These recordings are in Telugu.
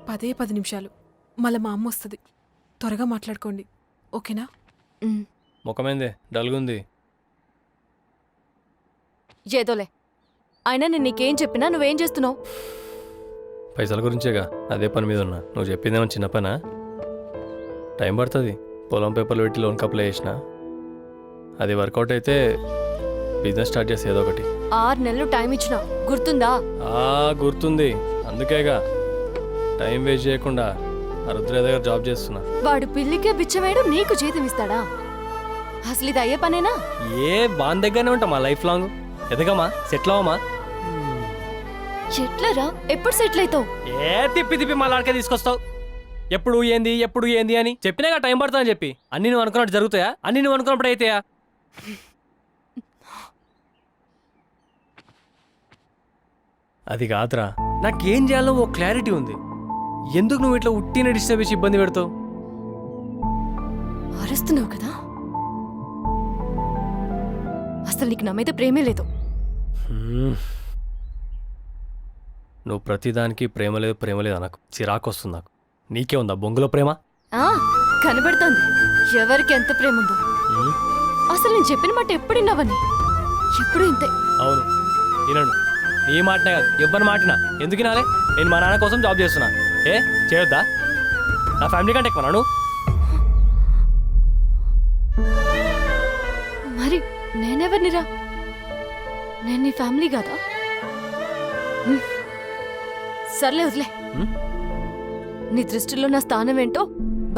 10 నిమిషాలు, మళ్ళీ మా అమ్మ వస్తుంది. త్వరగా మాట్లాడుకోండి, ఓకేనా? ముఖమేంది డల్గుంది? ఏదోలే. అయినా నేను నీకేం చెప్పినా నువ్వేం చేస్తున్నావు? పైసల గురించేగా, అదే పని మీద ఉన్నా. నువ్వు చెప్పిందేమో చిన్న పనా? టైం పడుతుంది. పొలం పేపర్లు పెట్టి లోన్కి అప్లై చేసిన. అది వర్కౌట్ అయితే బిజినెస్ స్టార్ట్ చేసి ఏదో ఒకటి. 6 నెలలు టైం ఇచ్చినా గుర్తుందా? గుర్తుంది. అందుకేగా టైం వేస్ట్ చేయకుండా రుద్ర దగ్గర జాబ్ చేస్తున్నా. వాడు పిల్లికే బిచ్చమేయడం నీకు జీతం ఇస్తాడా? అసలు ఇది అయ్యే పనేనా? బాన్ దగ్గరనే ఉంటా మా లైఫ్ లాంగ్. ఎదగమా, సెటిల్ అవమా. ఎట్లరా? ఎప్పుడు సెటిల్ అవుతావు? తిప్పి మళ్ళీ అడకే తీసుకొస్తావు. ఎప్పుడు ఏంది అని చెప్పినాగా టైం పడుతుందని చెప్పి. అన్ని నువ్వు అనుకున్నట్టు జరుగుతాయా? అన్ని నువ్వు అనుకున్నప్పుడు అయితాయా? అది కాదురా, నాకేం చేయాలో ఓ క్లారిటీ ఉంది. ఎందుకు నువ్వు ఇట్లా ఉట్టిన డిస్టర్బ్ చేసి ఇబ్బంది పెడతావు? అరుస్తున్నావు కదా. అసలు నీకు నమ్మైతే ప్రేమే లేదు. నువ్వు ప్రతిదానికి ప్రేమ లేదు నాకు చిరాకు వస్తుంది. నాకు నీకే ఉందా బొంగులో ప్రేమ? కనబడుతోంది ఎవరికి ఎంత ప్రేమ ఉందో. అసలు నేను చెప్పిన మాట ఎప్పుడు విన్నావని? ఎప్పుడు ఇంతే. అవును, వినను. నీ మాటనే కాదు, ఎవ్వరి మాటినా. ఎందుకు వినాలే? నేను మా నాన్న కోసం జాబ్ చేస్తున్నా. చేయొద్దా? నా ఫ్యామిలీ కంటే ఎక్కువ నాను. మరి నేనెవరినిరా? నేను నీ ఫ్యామిలీ కాదా? సర్లే వదిలే. నీ దృష్టిలో నా స్థానం ఏంటో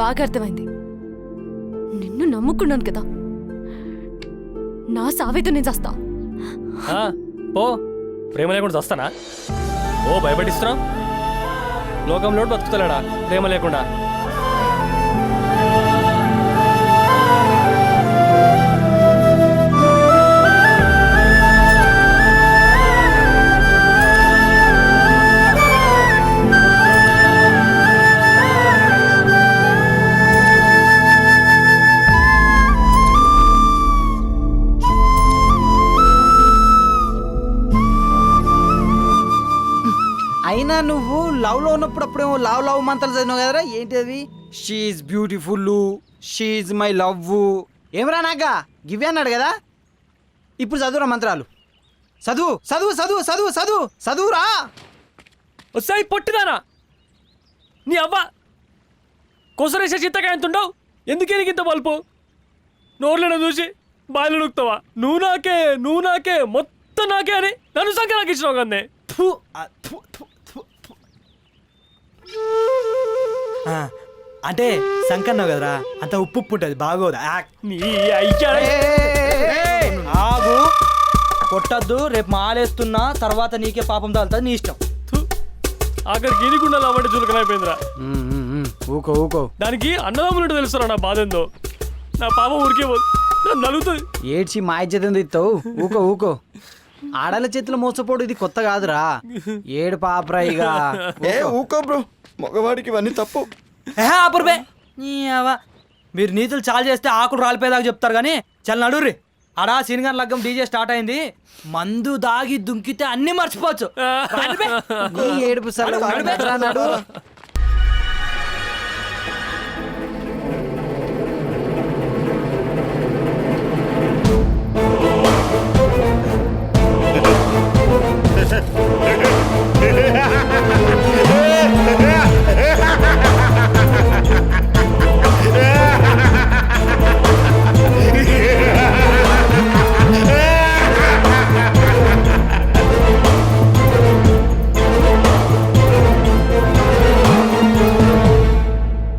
బాగా అర్థమైంది. నిన్ను నమ్ముకున్నాను కదా, నా సావేతో నేను చస్తా. పో, ప్రేమ లేకుండా చస్తానా? భయపడిస్తున్నావు. లోకంలో బతుకుతలేడా ప్రేమ లేకుండా? అయినా నువ్వు లవ్ లో ఉన్నప్పుడు అప్పుడేమో లవ్ మంత్రాలు చదివినావు కదరా? ఏంటి అవి? She beautiful, she my love. ఏమరా నాగా గివ్వే అన్నాడు కదా. ఇప్పుడు చదువురా మంత్రాలు. చదువురా. వస్తాయి పొట్టిదానా నీ అవ్వ. కొసరేసే చిత్తగా ఎంత ఉండవు? ఎందుకే నీకు ఇంత బల్పు? నోర్లేనా చూసి బాయిలు నొక్కుతావా? నువ్వు నాకే మొత్తం నాకే అని నన్ను సంఖ్య నాకు ఇచ్చినావు కన్నే. అంటే సంకన్నావు కదరా, అంత ఉప్పు ఉంటుంది బాగోదా? నీ అయ్యా ఆగు, కొట్టద్దు. రేపు మాలేస్తున్నా, తర్వాత నీకే పాపం తాగుతుంది, నీ ఇష్టం. అక్కడ గిరిగుండాలు అవ్వండి చులకనైపోయిందిరా. ఊకో దానికి అన్నదమ్ములు తెలుస్తారా నా బాధ ఏందో? నా పాపం ఊరికే నన్ను నలుగుతుంది. ఏడ్చి మా ఇజ్జత్ ఎందుకు ఇస్తావు? ఊకో. ఆడల చేతిలో మోసపోడు ఇది కొత్త కాదురా. ఏడు పాపరా ఇక. ఊకో బ్రో, మగవాడికి ఇవన్నీ తప్పు. ఆపురుబే. మీరు నీతులు చాలు చేస్తే ఆకులు రాలిపోయేదాకా చెప్తారు కానీ చల్ నడుర్రి. ఆడా సీనియర్ లగ్గం డీజే స్టార్ట్ అయింది. మందు దాగి దుంకితే అన్ని మర్చిపోవచ్చు. నీ ఏడుపు సార్ నడు.